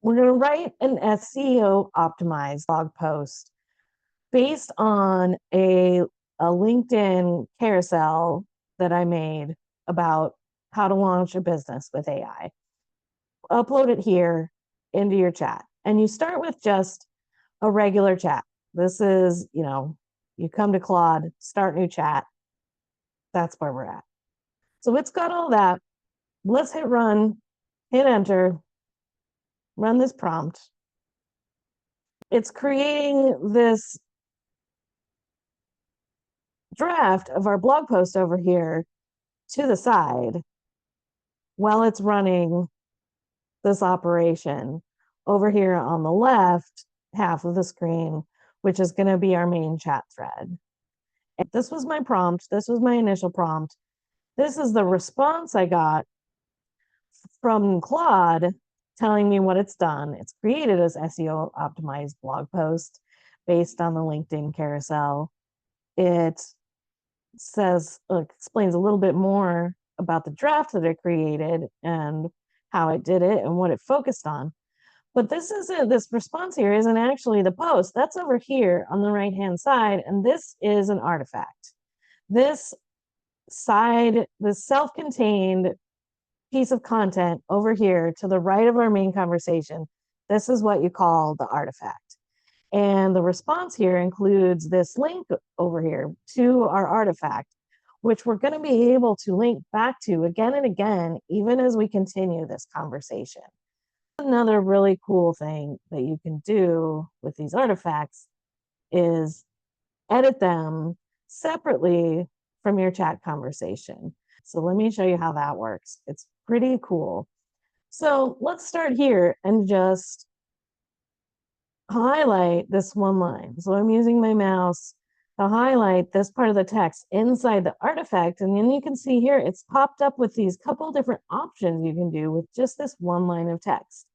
We're going to write an SEO optimized blog post based on a LinkedIn carousel that I made about how to launch a business with AI. Upload it here into your chat. And you start with just a regular chat. This is, you come to Claude, start new chat. That's where we're at. So it's got all that. Let's hit run, hit enter, run this prompt. It's creating this draft of our blog post over here to the side while it's running this operation over here on the left half of the screen, which is going to be our main chat thread. And this was my prompt. This was my initial prompt. This is the response I got from Claude telling me what it's done. It's created this SEO optimized blog post based on the LinkedIn carousel. It explains a little bit more about the draft that it created and how it did it and what it focused on. But this response here isn't actually the post. That's over here on the right-hand side, and this is an artifact. This self-contained piece of content over here to the right of our main conversation, this is what you call the artifact. And the response here includes this link over here to our artifact, which we're going to be able to link back to again and again, even as we continue this conversation. Another really cool thing that you can do with these artifacts is edit them separately from your chat conversation. So let me show you how that works. It's pretty cool. So let's start here and just highlight this one line. So I'm using my mouse to highlight this part of the text inside the artifact. And then you can see here, it's popped up with these couple different options you can do with just this one line of text.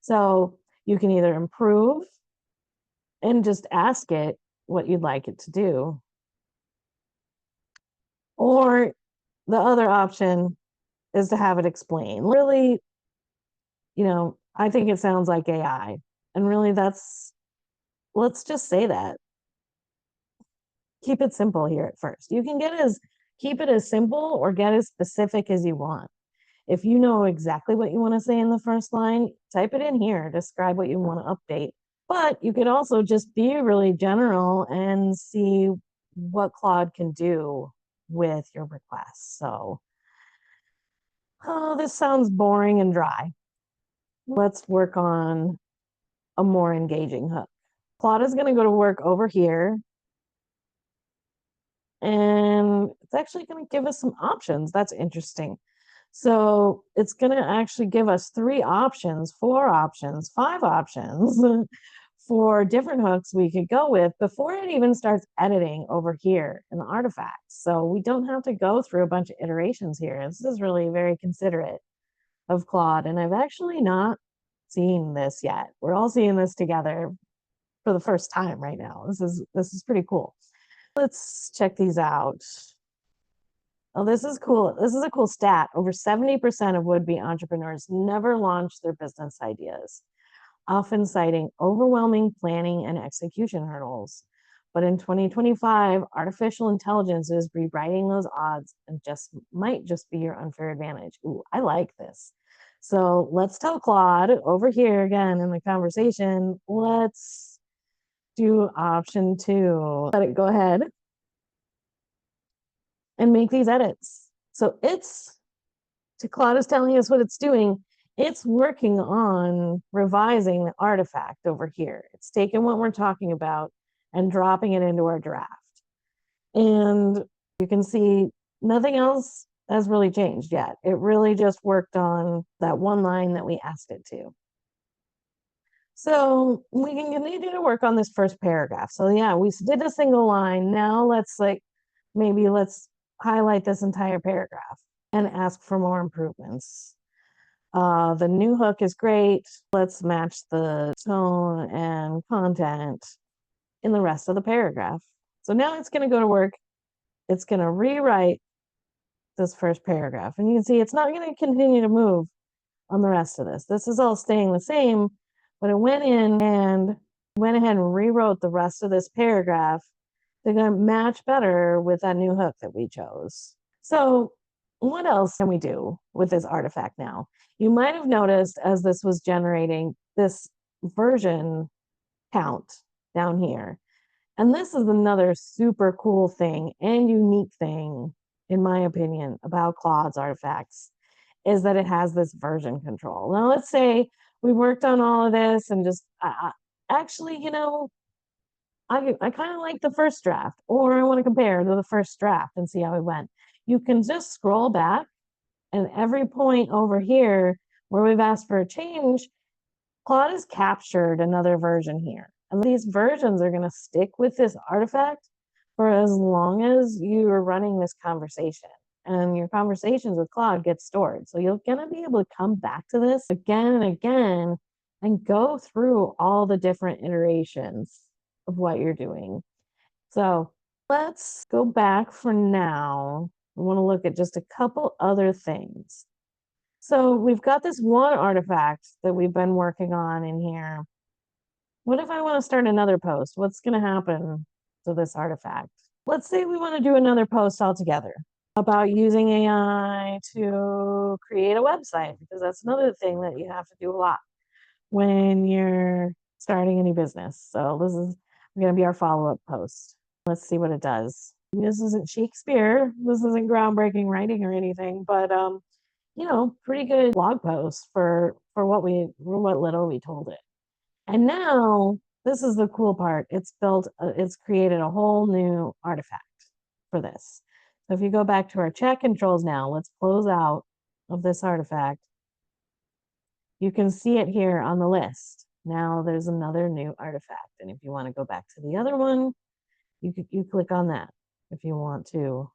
So you can either improve and just ask it what you'd like it to do. Or the other option is to have it explain. Really, I think it sounds like AI. And really let's just say that. Keep it simple here at first. You can keep it as simple or get as specific as you want. If you know exactly what you want to say in the first line, type it in here, describe what you want to update. But you could also just be really general and see what Claude can do with your requests. So, this sounds boring and dry. Let's work on a more engaging hook. Claude is going to go to work over here. And it's actually going to give us some options. That's interesting. So it's going to actually give us 3 options, 4 options, 5 options for different hooks we could go with before it even starts editing over here in the artifacts. So we don't have to go through a bunch of iterations here. This is really very considerate of Claude. And I've actually not seen this yet. We're all seeing this together for the first time right now. This is pretty cool. Let's check these out. Oh, this is cool. This is a cool stat. Over 70% of would-be entrepreneurs never launch their business ideas, often citing overwhelming planning and execution hurdles. But in 2025, artificial intelligence is rewriting those odds and might just be your unfair advantage. Ooh, I like this. So let's tell Claude over here again in the conversation, let's do option 2. Let it go ahead and make these edits. So Claude is telling us what it's doing. It's working on revising the artifact over here. It's taking what we're talking about and dropping it into our draft. And you can see nothing else has really changed yet. It really just worked on that one line that we asked it to. So we can continue to work on this first paragraph. So yeah, we did a single line. Now let's highlight this entire paragraph and ask for more improvements. The new hook is great. Let's match the tone and content in the rest of the paragraph. So now it's going to go to work. It's going to rewrite this first paragraph. And you can see it's not going to continue to move on the rest of this. This is all staying the same, but it went in and went ahead and rewrote the rest of this paragraph to match better with that new hook that we chose. So what else can we do with this artifact now? You might have noticed as this was generating this version count down here. And this is another super cool thing and unique thing, in my opinion, about Claude's artifacts, is that it has this version control. Now, let's say we worked on all of this and just actually, you know, I kind of like the first draft, or I want to compare to the first draft and see how it went. You can just scroll back, and every point over here where we've asked for a change, Claude has captured another version here. And these versions are going to stick with this artifact for as long as you are running this conversation. And your conversations with Claude get stored. So you're going to be able to come back to this again and again and go through all the different iterations of what you're doing. So let's go back for now. I want to look at just a couple other things. So we've got this one artifact that we've been working on in here. What if I want to start another post? What's going to happen to this artifact? Let's say we want to do another post altogether about using AI to create a website, because that's another thing that you have to do a lot when you're starting any business. So this is going to be our follow-up post. Let's see what it does. This isn't Shakespeare. This isn't groundbreaking writing or anything, but you know, pretty good blog post for what little we told it. And now this is the cool part. It's created a whole new artifact for this. So if you go back to our chat controls now, let's close out of this artifact. You can see it here on the list. Now there's another new artifact. And if you want to go back to the other one, you click on that. If you want to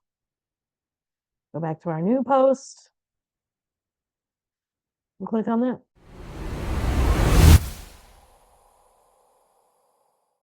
go back to our new post, and click on that.